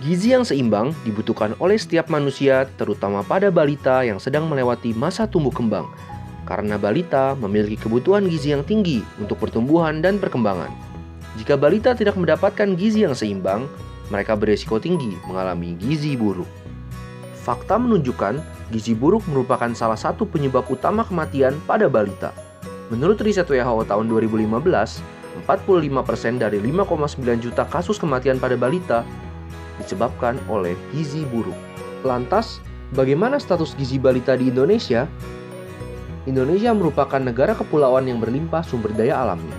Gizi yang seimbang dibutuhkan oleh setiap manusia, terutama pada balita yang sedang melewati masa tumbuh kembang. Karena balita memiliki kebutuhan gizi yang tinggi untuk pertumbuhan dan perkembangan. Jika balita tidak mendapatkan gizi yang seimbang, mereka berisiko tinggi mengalami gizi buruk. Fakta menunjukkan gizi buruk merupakan salah satu penyebab utama kematian pada balita. Menurut riset WHO tahun 2015, 45% dari 5,9 juta kasus kematian pada balita disebabkan oleh gizi buruk. Lantas, bagaimana status gizi balita di Indonesia? Indonesia merupakan negara kepulauan yang berlimpah sumber daya alamnya.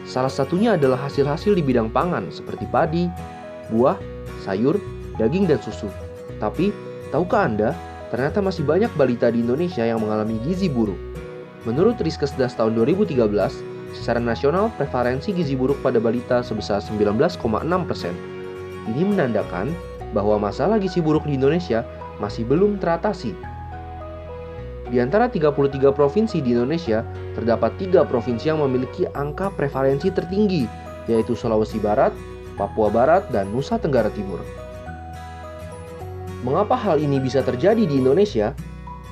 Salah satunya adalah hasil-hasil di bidang pangan seperti padi, buah, sayur, daging, dan susu. Tapi, tahukah Anda, ternyata masih banyak balita di Indonesia yang mengalami gizi buruk. Menurut Riskesdas tahun 2013, secara nasional prevalensi gizi buruk pada balita sebesar 19,6%. Ini menandakan bahwa masalah gizi buruk di Indonesia masih belum teratasi. Di antara 33 provinsi di Indonesia, terdapat 3 provinsi yang memiliki angka prevalensi tertinggi, yaitu Sulawesi Barat, Papua Barat, dan Nusa Tenggara Timur. Mengapa hal ini bisa terjadi di Indonesia?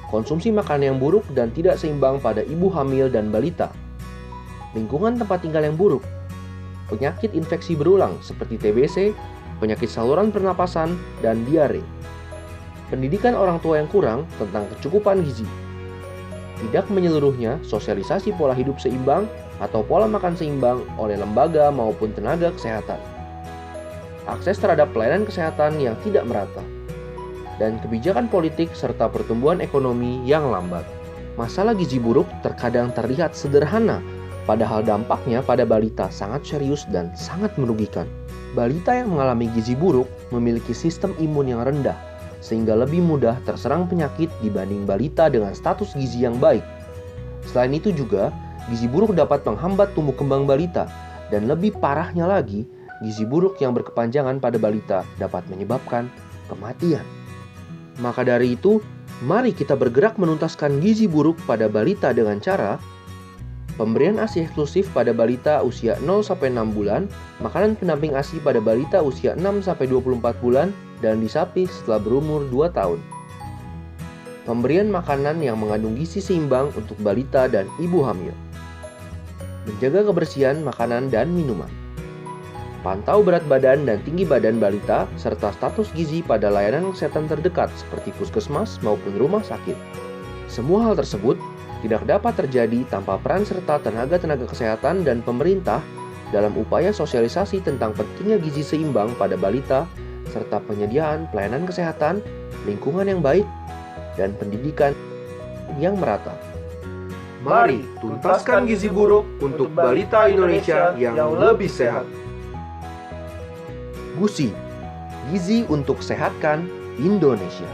Konsumsi makanan yang buruk dan tidak seimbang pada ibu hamil dan balita. Lingkungan tempat tinggal yang buruk. Penyakit infeksi berulang seperti TBC, penyakit saluran pernapasan, dan diare. Pendidikan orang tua yang kurang tentang kecukupan gizi. Tidak menyeluruhnya sosialisasi pola hidup seimbang atau pola makan seimbang oleh lembaga maupun tenaga kesehatan. Akses terhadap pelayanan kesehatan yang tidak merata. Dan kebijakan politik serta pertumbuhan ekonomi yang lambat. Masalah gizi buruk terkadang terlihat sederhana, padahal dampaknya pada balita sangat serius dan sangat merugikan. Balita yang mengalami gizi buruk memiliki sistem imun yang rendah, sehingga lebih mudah terserang penyakit dibanding balita dengan status gizi yang baik. Selain itu juga, gizi buruk dapat menghambat tumbuh kembang balita, dan lebih parahnya lagi, gizi buruk yang berkepanjangan pada balita dapat menyebabkan kematian. Maka dari itu, mari kita bergerak menuntaskan gizi buruk pada balita dengan cara pemberian ASI eksklusif pada balita usia 0-6 bulan, makanan pendamping ASI pada balita usia 6-24 bulan, dan di sapi setelah berumur 2 tahun. Pemberian makanan yang mengandung gizi seimbang untuk balita dan ibu hamil. Menjaga kebersihan makanan dan minuman. Pantau berat badan dan tinggi badan balita, serta status gizi pada layanan kesehatan terdekat seperti puskesmas maupun rumah sakit. Semua hal tersebut tidak dapat terjadi tanpa peran serta tenaga-tenaga kesehatan dan pemerintah dalam upaya sosialisasi tentang pentingnya gizi seimbang pada balita, serta penyediaan pelayanan kesehatan, lingkungan yang baik, dan pendidikan yang merata. Mari tuntaskan gizi buruk untuk balita Indonesia yang lebih sehat. GUSI, Gizi untuk Sehatkan Indonesia.